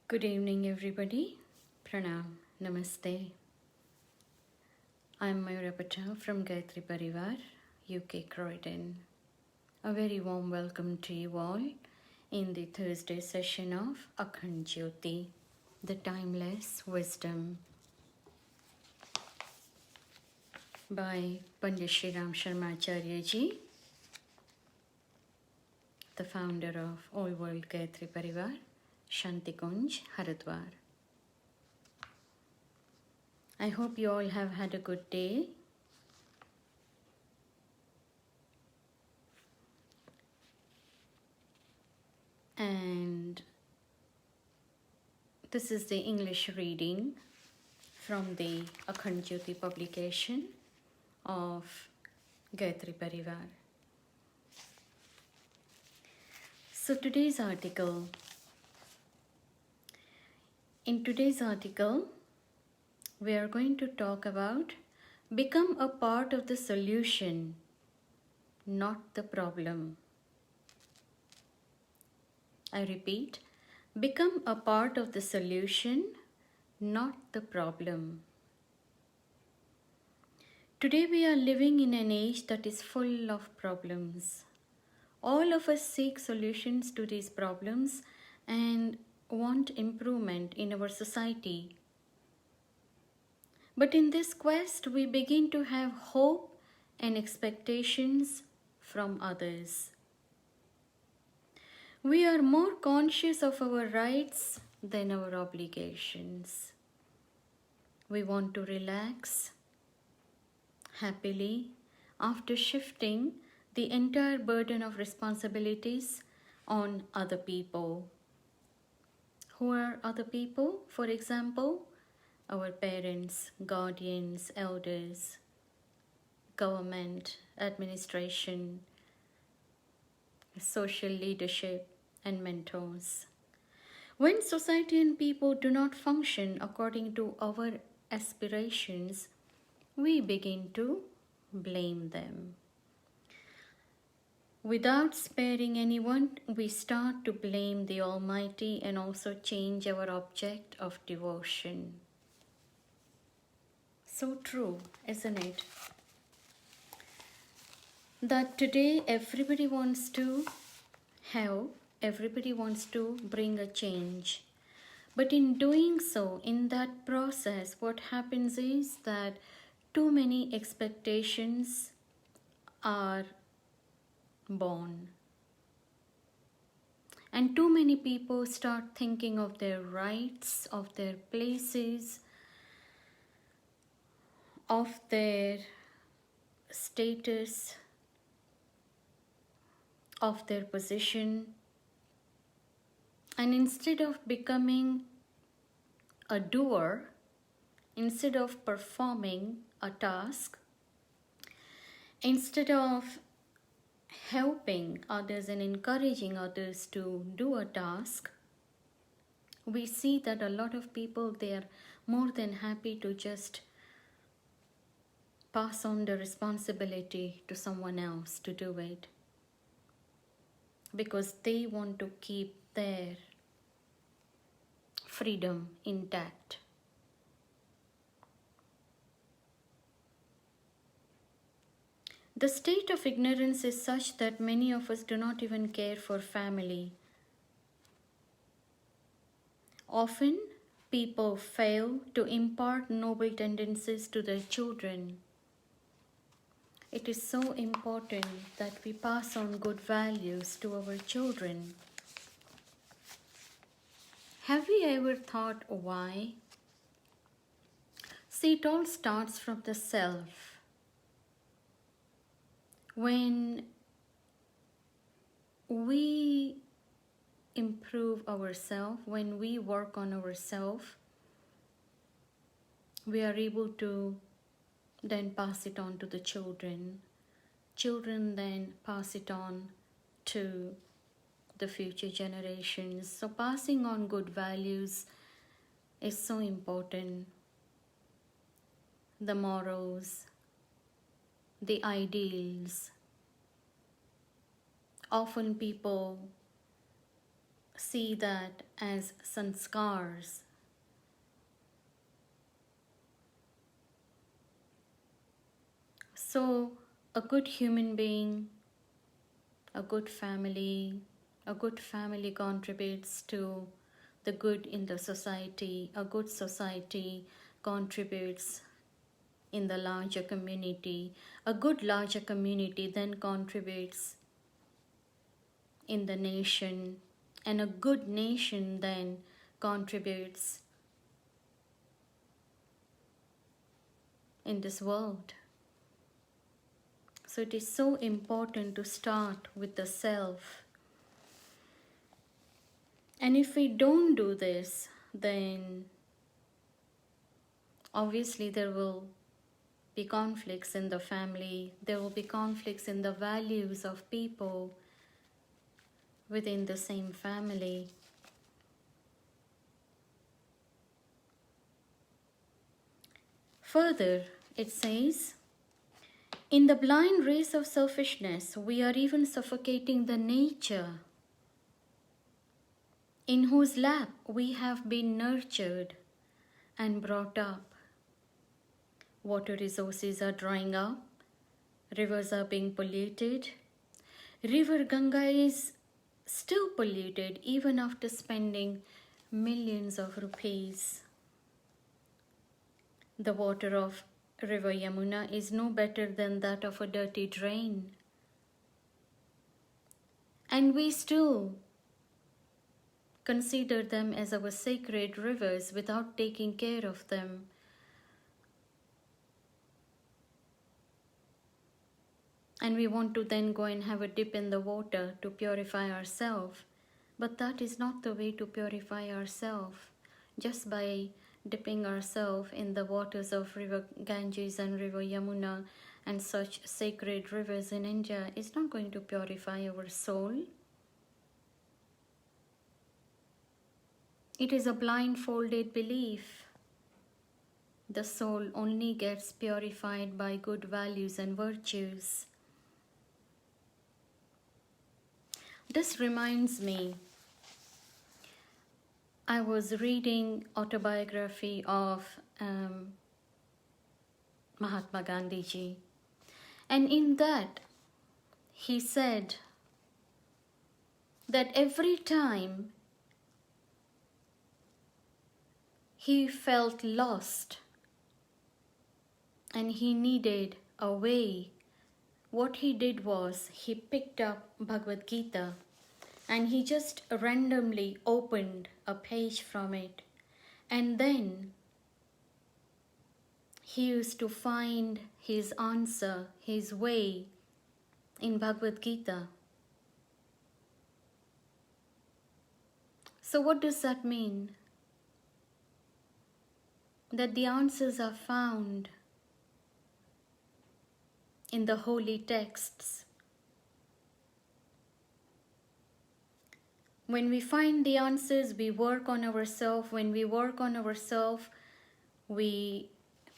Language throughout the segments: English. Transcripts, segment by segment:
Good evening, everybody. Pranam. Namaste. I'm Mayura Patel from Gayatri Pariwar, UK, Croydon. A very warm welcome to you all in the Thursday session of Acharyaji, the Timeless Wisdom by Pandit Shri Sharma Acharyaji, the founder of All World Gayatri Pariwar, Shantikunj, Haridwar. I hope you all have had a good day. And this is the English reading from the Acharyaji publication of Gayatri Pariwar. So in today's article, we are going to talk about become a part of the solution, not the problem. I repeat, become a part of the solution, not the problem. Today we are living in an age that is full of problems. All of us seek solutions to these problems and want improvement in our society. But in this quest, we begin to have hope and expectations from others. We are more conscious of our rights than our obligations. We want to relax happily after shifting the entire burden of responsibilities on other people. Who are other people? For example, our parents, guardians, elders, government, administration, social leadership, and mentors. When society and people do not function according to our aspirations, we begin to blame them. Without sparing anyone, we start to blame the Almighty and also change our object of devotion. So true, isn't it? That today everybody wants to help, everybody wants to bring a change. But in doing so, in that process, what happens is that too many expectations are born. And too many people start thinking of their rights, of their places, of their status, of their position. And instead of becoming a doer, instead of performing a task, instead of helping others and encouraging others to do a task, we see that a lot of people, they are more than happy to just pass on the responsibility to someone else to do it, because they want to keep their freedom intact. The state of ignorance is such that many of us do not even care for family. Often, people fail to impart noble tendencies to their children. It is so important that we pass on good values to our children. Have we ever thought why? See, it all starts from the self. When we improve ourselves, when we work on ourselves, we are able to then pass it on to the children. Children then pass it on to the future generations. So passing on good values is so important. The morals, the ideals. Often people see that as sanskars. So, a good human being, a good family contributes to the good in the society. A good society contributes in the larger community. A good larger community then contributes in the nation, and a good nation then contributes in this world. So it is so important to start with the self. And if we don't do this, then obviously there will be conflicts in the family, there will be conflicts in the values of people within the same family. Further, it says, in the blind race of selfishness, we are even suffocating the nature in whose lap we have been nurtured and brought up. Water resources are drying up, rivers are being polluted. River Ganga is still polluted even after spending millions of rupees. The water of River Yamuna is no better than that of a dirty drain. And we still consider them as our sacred rivers without taking care of them. And we want to then go and have a dip in the water to purify ourselves. But that is not the way to purify ourselves. Just by dipping ourselves in the waters of River Ganges and River Yamuna and such sacred rivers in India is not going to purify our soul. It is a blindfolded belief. The soul only gets purified by good values and virtues. This reminds me, I was reading autobiography of Mahatma Gandhi ji, and in that he said that every time he felt lost and he needed a way, what he did was he picked up Bhagavad Gita and he just randomly opened a page from it, and then he used to find his answer, his way in Bhagavad Gita. So what does that mean? That the answers are found in the holy texts. When we find the answers, we work on ourselves. When we work on ourselves, we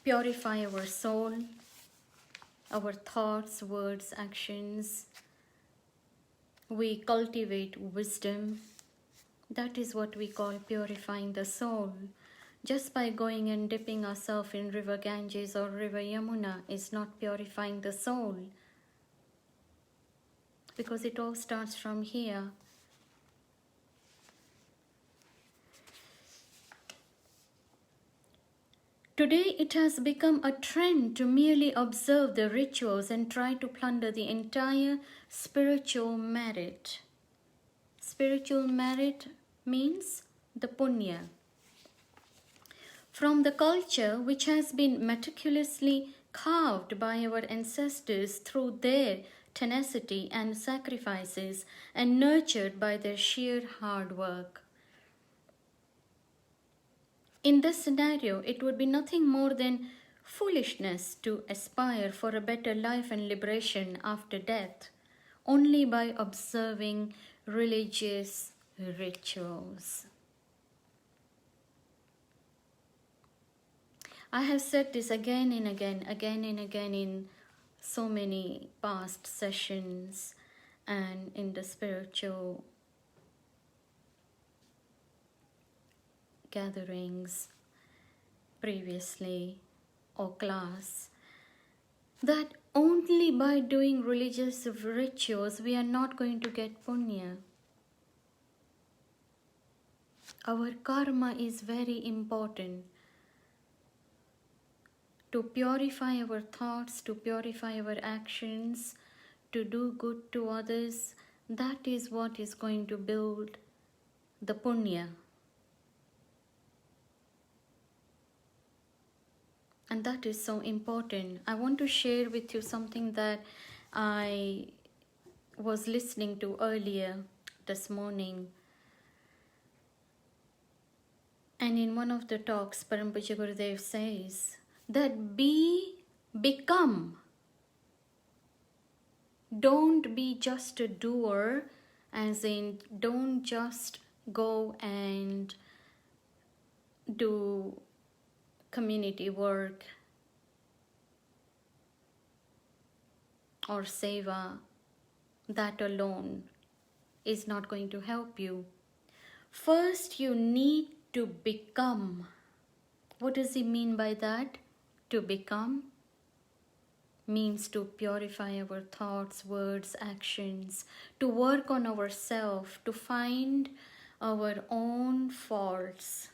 purify our soul, our thoughts, words, actions. We cultivate wisdom. That is what we call purifying the soul. Just by going and dipping ourselves in River Ganges or River Yamuna is not purifying the soul. Because it all starts from here. Today it has become a trend to merely observe the rituals and try to plunder the entire spiritual merit. Spiritual merit means the punya. From the culture which has been meticulously carved by our ancestors through their tenacity and sacrifices and nurtured by their sheer hard work. In this scenario, it would be nothing more than foolishness to aspire for a better life and liberation after death, only by observing religious rituals. I have said this again and again in so many past sessions and in the spiritual gatherings previously or class, that only by doing religious rituals we are not going to get punya. Our karma is very important to purify our thoughts, to purify our actions, to do good to others. That is what is going to build the punya. And that is so important. I want to share with you something that I was listening to earlier this morning. And in one of the talks, Param Pujya Gurudev says that become. Don't be just a doer, as in don't just go and do community work or seva. That alone is not going to help you. First, you need to become. What does he mean by that? To become means to purify our thoughts, words, actions, to work on ourselves, to find our own faults,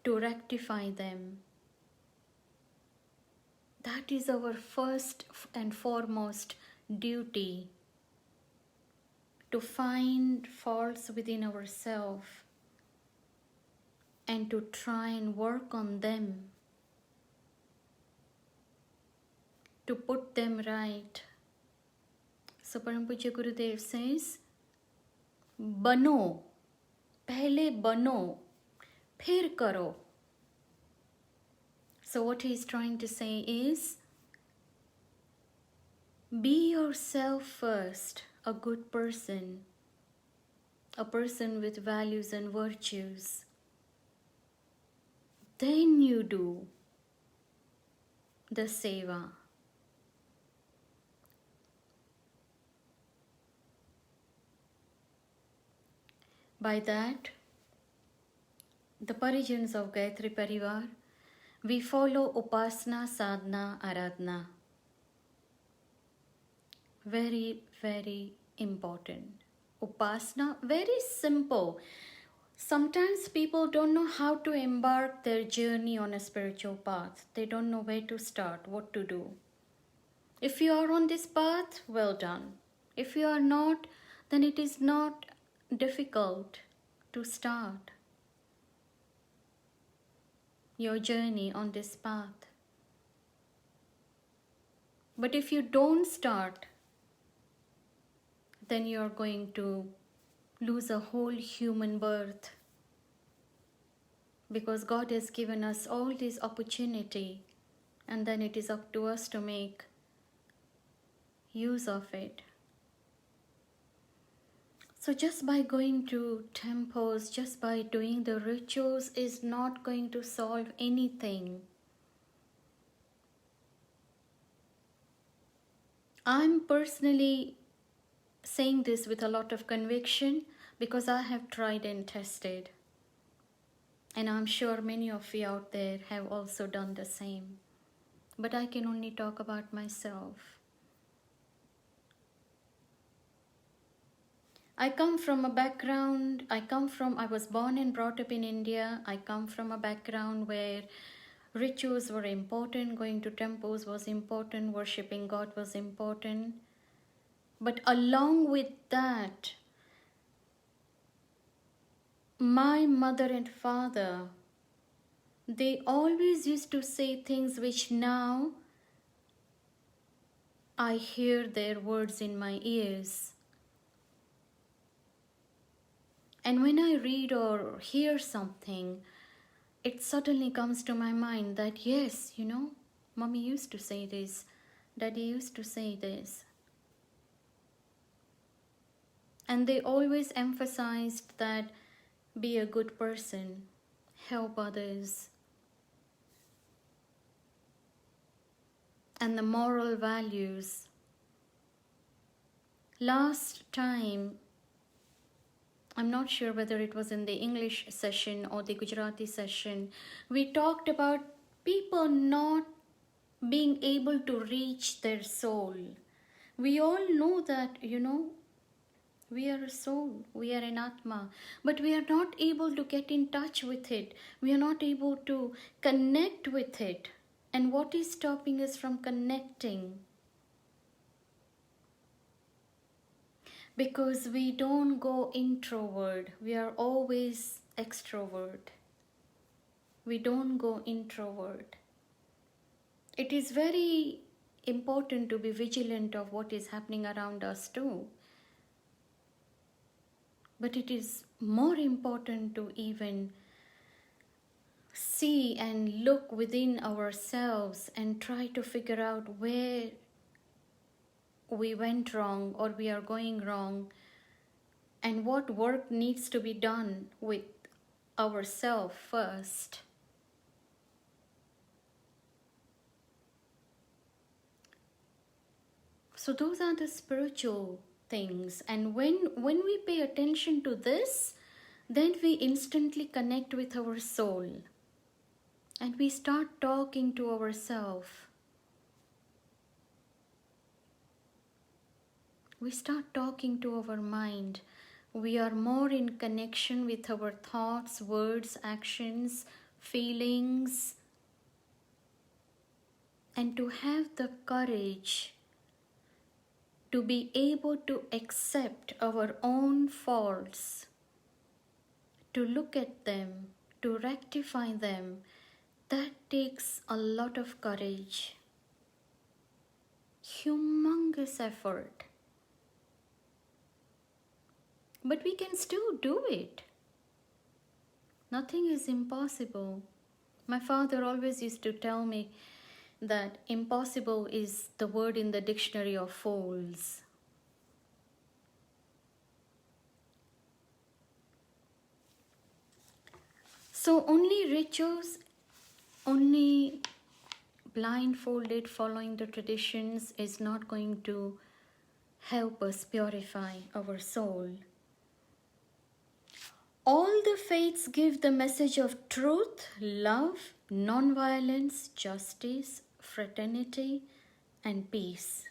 to rectify them. That is our first and foremost duty, to find faults within ourselves and to try and work on them, to put them right. So Param Pujya Gurudev says, bano, pehle bano, phir karo. So what he is trying to say is, be yourself first, a good person, a person with values and virtues. Then you do the seva. By that, the Parijans of Gayatri Pariwar, we follow Upasana, Sadhana, Aradhana. Very, very important. Upasana, very simple. Sometimes people don't know how to embark their journey on a spiritual path. They don't know where to start, what to do. If you are on this path, well done. If you are not, then it is not difficult to start your journey on this path. But if you don't start, then you are going to lose a whole human birth, because God has given us all this opportunity, and then it is up to us to make use of it. So just by going to temples, just by doing the rituals is not going to solve anything. I'm personally saying this with a lot of conviction because I have tried and tested. And I'm sure many of you out there have also done the same. But I can only talk about myself. I was born and brought up in India. I come from a background where rituals were important, going to temples was important, worshipping God was important. But along with that, my mother and father, they always used to say things which now I hear their words in my ears. And when I read or hear something, it suddenly comes to my mind that yes, Mommy used to say this, Daddy used to say this. And they always emphasized that be a good person, help others. And the moral values. Last time I'm not sure whether it was in the English session or the Gujarati session, we talked about people not being able to reach their soul. We all know that, we are a soul, we are an Atma, but we are not able to get in touch with it. We are not able to connect with it. And what is stopping us from connecting? Because we don't go introvert, we are always extrovert. We don't go introvert. It is very important to be vigilant of what is happening around us too. But it is more important to even see and look within ourselves and try to figure out where we went wrong or we are going wrong, and what work needs to be done with ourselves first. So those are the spiritual things, and when we pay attention to this, then we instantly connect with our soul and we start talking to ourselves. We start talking to our mind. We are more in connection with our thoughts, words, actions, feelings, and to have the courage to be able to accept our own faults, to look at them, to rectify them, that takes a lot of courage. Humongous effort. But we can still do it. Nothing is impossible. My father always used to tell me that impossible is the word in the dictionary of fools. So only rituals, only blindfolded following the traditions is not going to help us purify our soul. All the faiths give the message of truth, love, non-violence, justice, fraternity, and peace.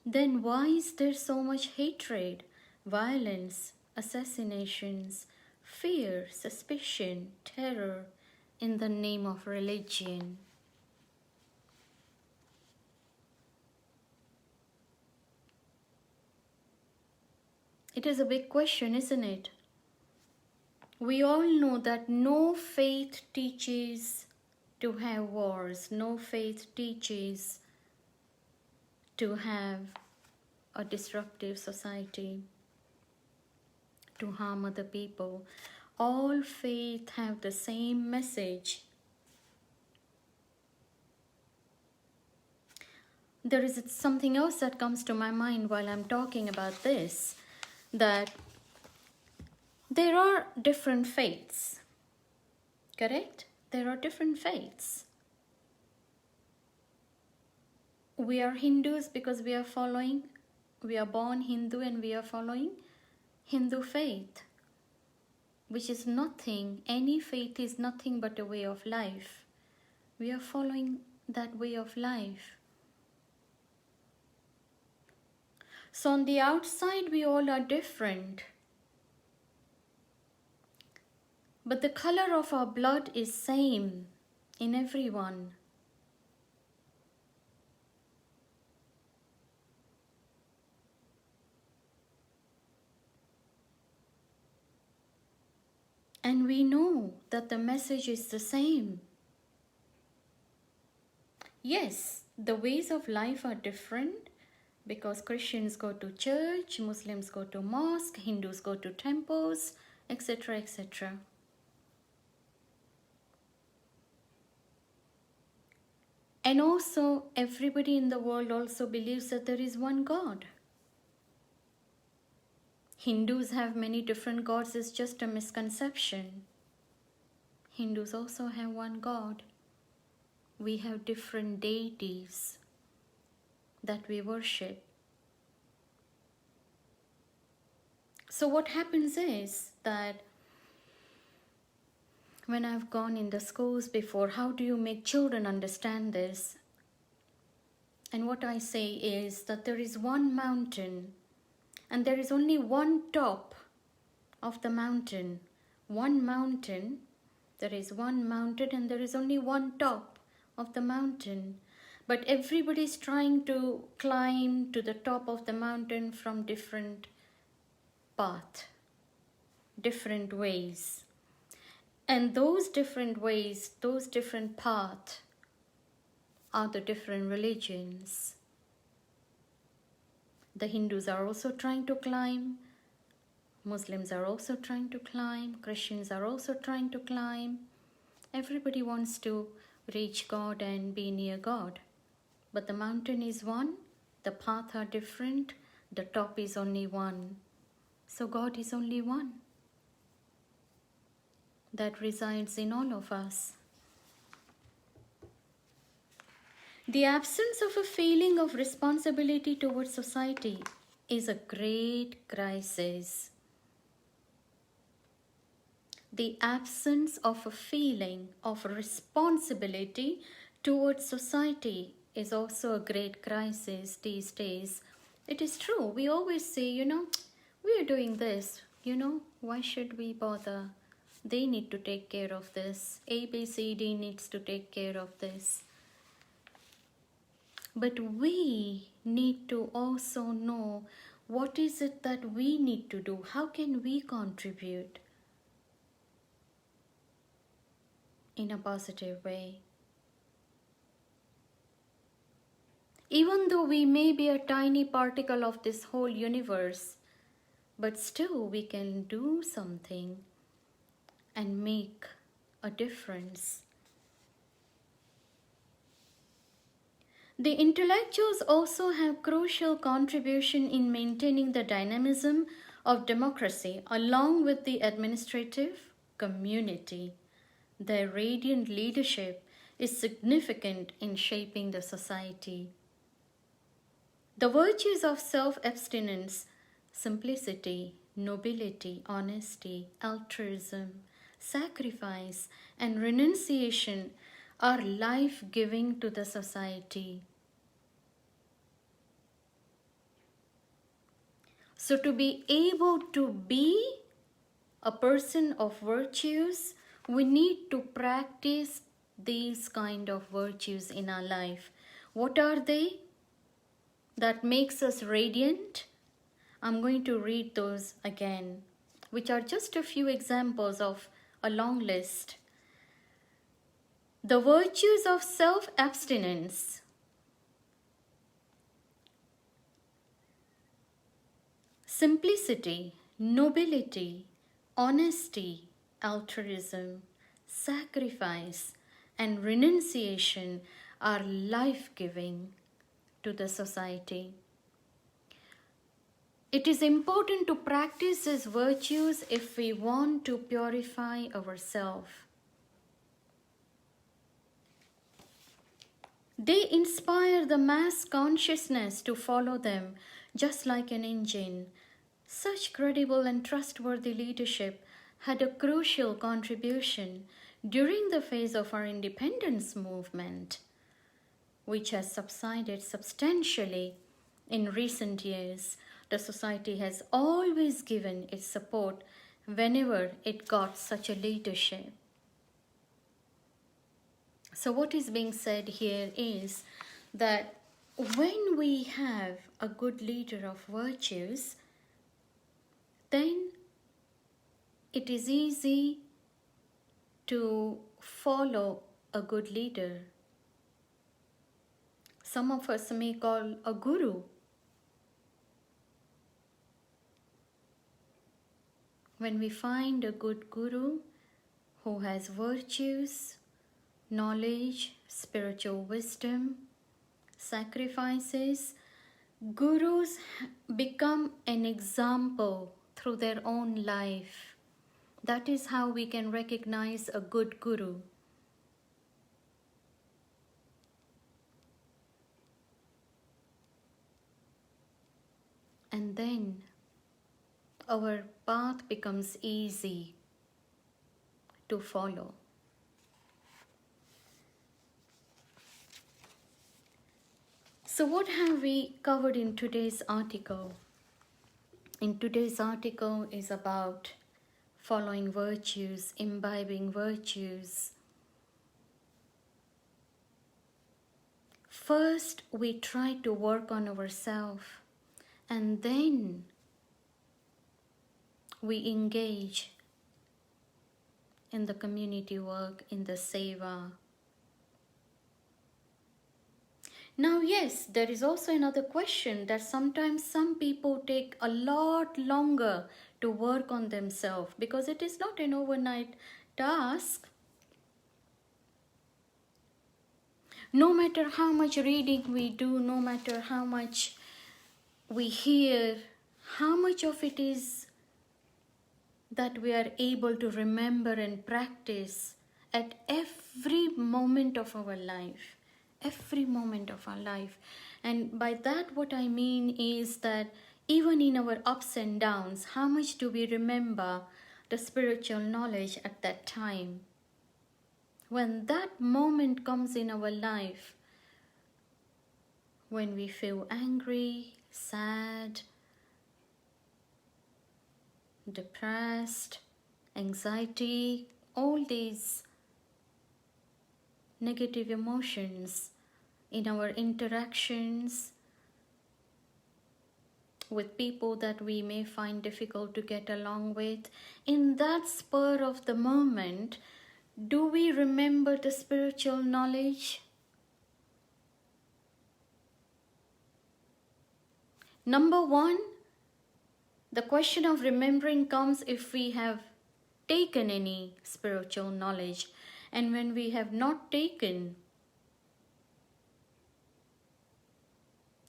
Then why is there so much hatred, violence, assassinations, fear, suspicion, terror in the name of religion? It is a big question, isn't it? We all know that no faith teaches to have wars, no faith teaches to have a disruptive society, to harm other people. All faith have the same message. There is something else that comes to my mind while I'm talking about this, that there are different faiths, correct? There are different faiths. We are Hindus because we are born Hindu and we are following Hindu faith, which is nothing, any faith is nothing but a way of life. We are following that way of life. So on the outside, we all are different. But the color of our blood is same in everyone. And we know that the message is the same. Yes, the ways of life are different because Christians go to church, Muslims go to mosque, Hindus go to temples, etc., etc. And also, everybody in the world also believes that there is one God. Hindus have many different gods, it's just a misconception. Hindus also have one God. We have different deities that we worship. So what happens is that when I've gone in the schools before, how do you make children understand this? And what I say is that there is one mountain and there is only one top of the mountain. One mountain, there is one mountain and there is only one top of the mountain. But everybody is trying to climb to the top of the mountain from different paths, different ways. And those different ways, those different paths are the different religions. The Hindus are also trying to climb. Muslims are also trying to climb. Christians are also trying to climb. Everybody wants to reach God and be near God. But the mountain is one, the paths are different, the top is only one. So God is only one that resides in all of us. The absence of a feeling of responsibility towards society is a great crisis. The absence of a feeling of responsibility towards society is also a great crisis these days. It is true, we always say, we are doing this, why should we bother? They need to take care of this. ABCD needs to take care of this. But we need to also know what is it that we need to do? How can we contribute in a positive way? Even though we may be a tiny particle of this whole universe, but still we can do something and make a difference. The intellectuals also have crucial contribution in maintaining the dynamism of democracy along with the administrative community. Their radiant leadership is significant in shaping the society. The virtues of self-abstinence, simplicity, nobility, honesty, altruism, sacrifice, and renunciation are life-giving to the society. So to be able to be a person of virtues, we need to practice these kind of virtues in our life. What are they? That makes us radiant. I'm going to read those again, which are just a few examples of a long list. The virtues of self-abstinence. Simplicity, nobility, honesty, altruism, sacrifice, and renunciation are life-giving to the society. It is important to practice these virtues if we want to purify ourselves. They inspire the mass consciousness to follow them, just like an engine. Such credible and trustworthy leadership had a crucial contribution during the phase of our independence movement, which has subsided substantially in recent years. The society has always given its support whenever it got such a leadership. So what is being said here is that when we have a good leader of virtues, then it is easy to follow a good leader. Some of us may call a guru. When we find a good guru who has virtues, knowledge, spiritual wisdom, sacrifices, gurus become an example through their own life. That is how we can recognize a good guru. And then our path becomes easy to follow. So what have we covered in today's article? In today's article is about following virtues, imbibing virtues. First, we try to work on ourselves, and then we engage in the community work, in the seva. Now, yes, there is also another question that sometimes some people take a lot longer to work on themselves because it is not an overnight task. No matter how much reading we do, no matter how much we hear, how much of it is that we are able to remember and practice at every moment of our life. Every moment of our life. And by that what I mean is that even in our ups and downs, how much do we remember the spiritual knowledge at that time? When that moment comes in our life, when we feel angry, sad, depressed, anxiety, all these negative emotions in our interactions with people that we may find difficult to get along with, in that spur of the moment, do we remember the spiritual knowledge? Number one, the question of remembering comes if we have taken any spiritual knowledge. And when we have not taken,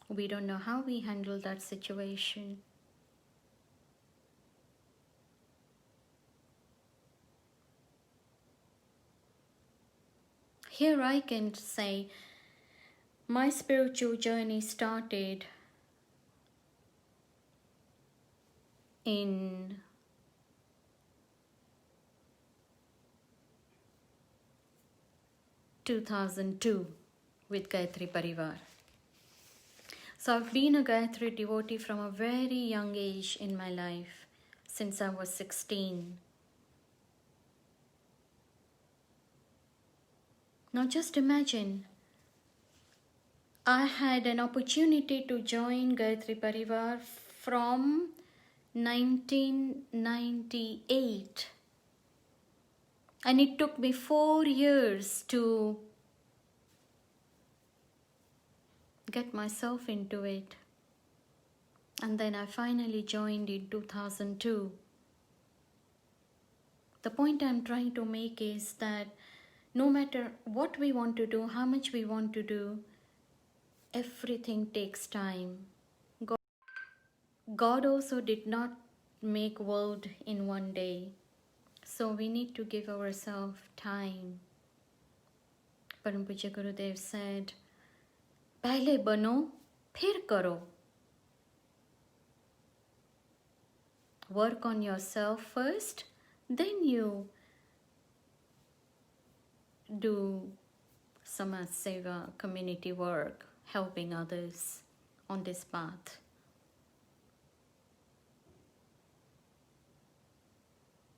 we don't know how we handle that situation. Here I can say, my spiritual journey started in 2002 with Gayatri Pariwar. So I've been a Gayatri devotee from a very young age in my life, since I was 16. Now just imagine, I had an opportunity to join Gayatri Pariwar from 1998. And it took me 4 years to get myself into it. And then I finally joined in 2002. The point I'm trying to make is that no matter what we want to do, how much we want to do, everything takes time. God also did not make world in one day. So we need to give ourselves time. Param Pujya Gurudev said, "Pehle bano, phir karo." Work on yourself first, then you do samaj seva, community work, helping others on this path.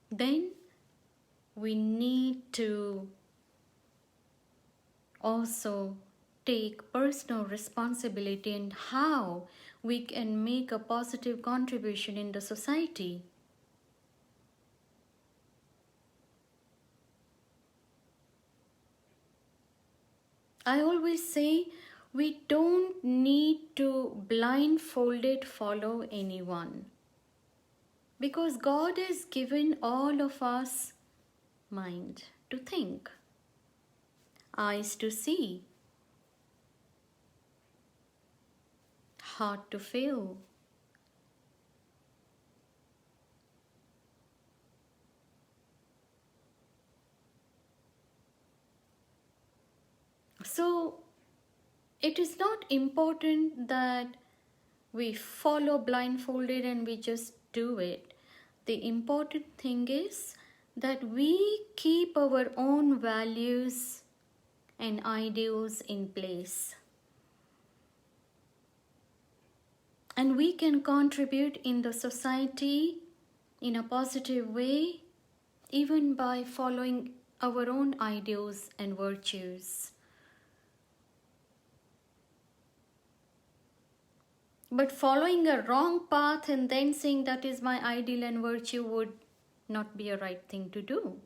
Then we need to also take personal responsibility in how we can make a positive contribution in the society. I always say we don't need to blindfolded follow anyone, because God has given all of us mind to think, eyes to see, heart to feel. So it is not important that we follow blindfolded and we just do it. The important thing is that we keep our own values and ideals in place. And we can contribute in the society in a positive way, even by following our own ideals and virtues. But following a wrong path and then saying that is my ideal and virtue would not be a right thing to do.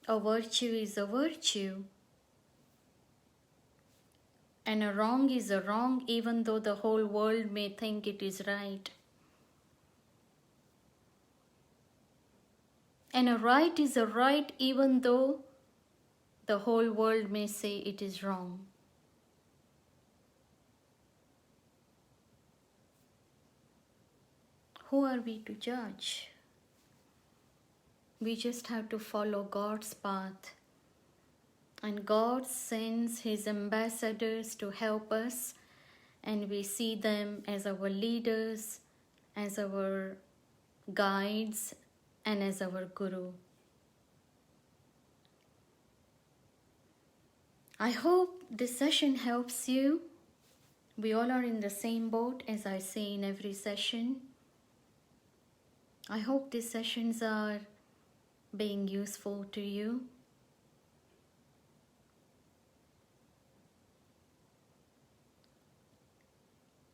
A virtue is a virtue. And a wrong is a wrong, even though the whole world may think it is right. And a right is a right, even though the whole world may say it is wrong. Who are we to judge? We just have to follow God's path. And God sends His ambassadors to help us, and we see them as our leaders, as our guides, and as our guru. I hope this session helps you. We all are in the same boat, as I say in every session. I hope these sessions are being useful to you.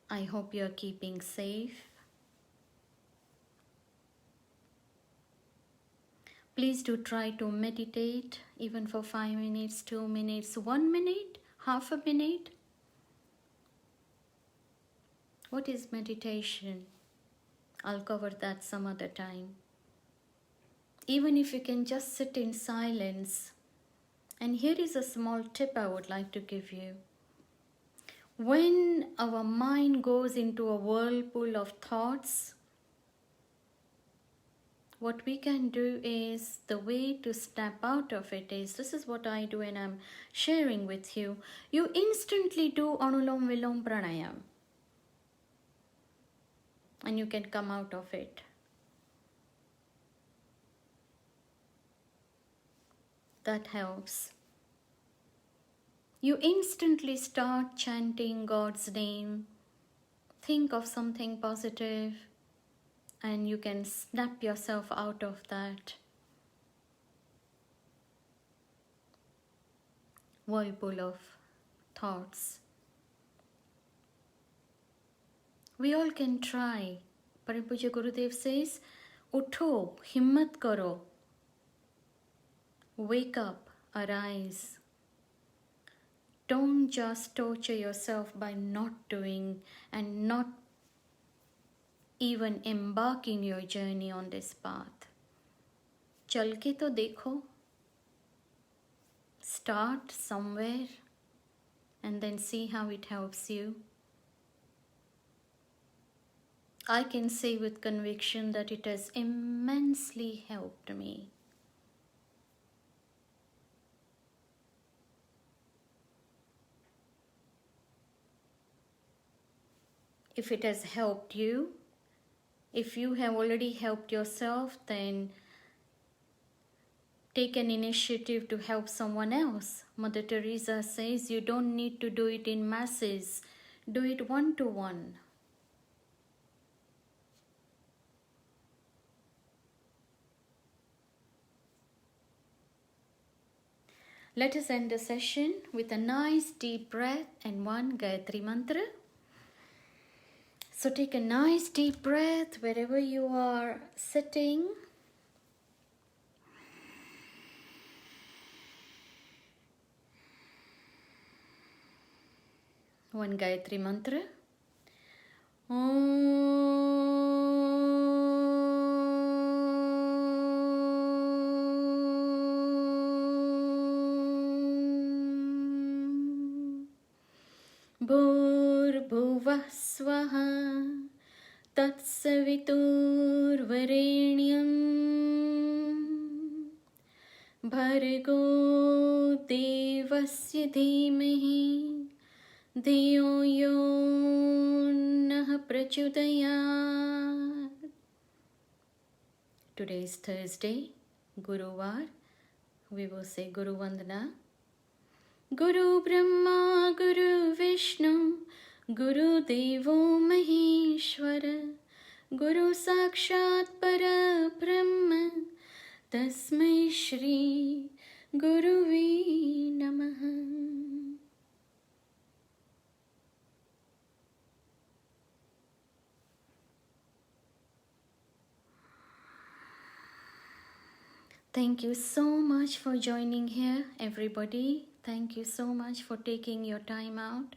I hope you're keeping safe. Please do try to meditate, even for 5 minutes, 2 minutes, 1 minute, half a minute. What is meditation? I'll cover that some other time. Even if you can just sit in silence. And here is a small tip I would like to give you. When our mind goes into a whirlpool of thoughts, what we can do is, the way to step out of it is, this is what I do and I'm sharing with you. You instantly do Anulom Vilom Pranayam. And you can come out of it. That helps. You instantly start chanting God's name. Think of something positive, and you can snap yourself out of that whirlpool of thoughts. We all can try. Param Puja Gurudev says, Utho, himmat karo. Wake up, arise. Don't just torture yourself by not doing and not even embarking your journey on this path. Chal ke to dekho. Start somewhere and then see how it helps you. I can say with conviction that it has immensely helped me. If it has helped you, if you have already helped yourself, then take an initiative to help someone else. Mother Teresa says you don't need to do it in masses. Do it one-to-one. Let us end the session with a nice deep breath and one Gayatri mantra. So take a nice deep breath wherever you are sitting. One Gayatri mantra. Bhurbhuvah swaha tatsaviturvarenyam bhargo devasya dhimahi dhiyo yo Prachudayat. Today is Thursday, Guruvar. We will say Guru Vandana. Guru Brahma, Guru Vishnu, Guru Devo Maheshwara, Guru Sakshat Para Brahma, Tasmai Shri Guruve Namaha. Thank you so much for joining here, everybody. Thank you so much for taking your time out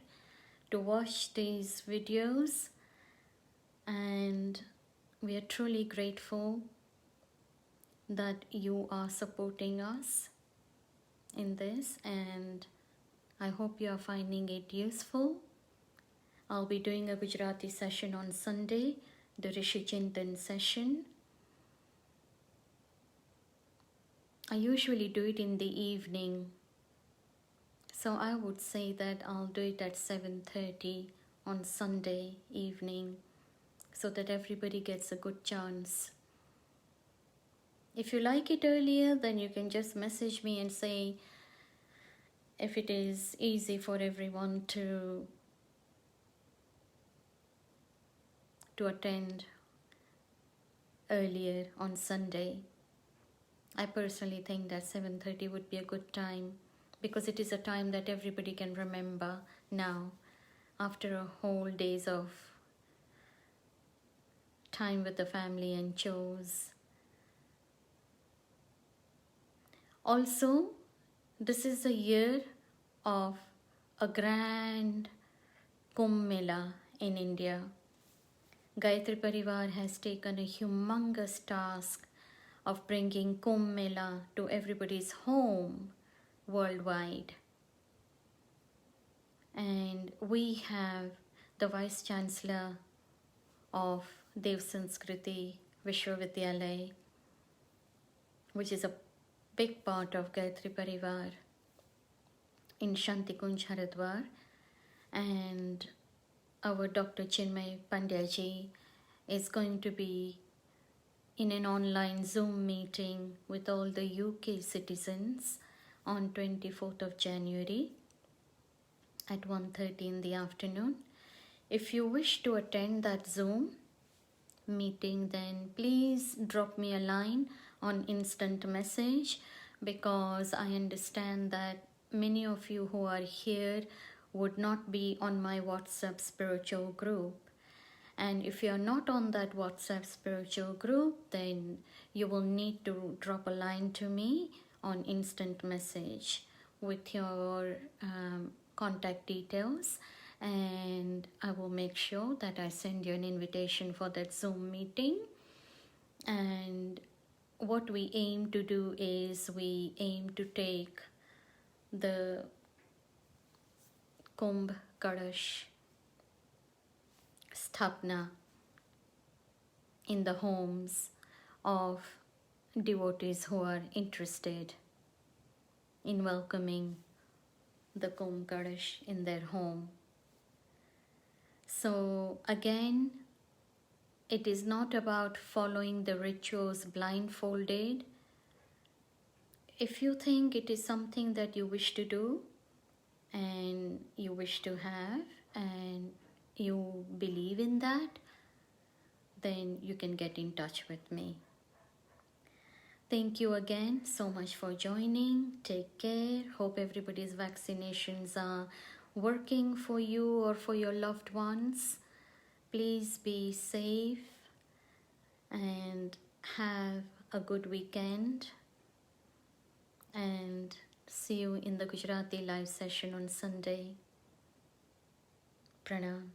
to watch these videos. And we are truly grateful that you are supporting us in this. And I hope you are finding it useful. I'll be doing a Gujarati session on Sunday, the Rishi Chintan session. I usually do it in the evening, so I would say that I'll do it at 7:30 on Sunday evening so that everybody gets a good chance. If you like it earlier, then you can just message me and say if it is easy for everyone to attend earlier on Sunday. I personally think that 7:30 would be a good time because it is a time that everybody can remember now after a whole days of time with the family and chores. Also, this is the year of a grand Kumbh Mela in India. Gayatri Pariwar has taken a humongous task of bringing Kumbh Mela to everybody's home worldwide. And we have the Vice Chancellor of Dev Sanskriti Vishwavidyalaya, which is a big part of Gayatri Pariwar, in Shantikunj, Haridwar, and our Dr. Chinmay Pandyaji is going to be in an online Zoom meeting with all the UK citizens on 24th of January at 1:30 in the afternoon. If you wish to attend that Zoom meeting, then please drop me a line on instant message, because I understand that many of you who are here would not be on my WhatsApp spiritual group. And if you are not on that WhatsApp spiritual group, then you will need to drop a line to me on instant message with your contact details, and I will make sure that I send you an invitation for that Zoom meeting. And what we aim to do is we aim to take the Kumbh Kalash Sthapna in the homes of devotees who are interested in welcoming the Kumbh Kalash in their home. So again, it is not about following the rituals blindfolded. If you think it is something that you wish to do and you wish to have and you believe in that, then you can get in touch with me. Thank you again so much for joining. Take care. Hope everybody's vaccinations are working for you or for your loved ones. Please be safe and have a good weekend. And see you in the Gujarati live session on Sunday. Pranam.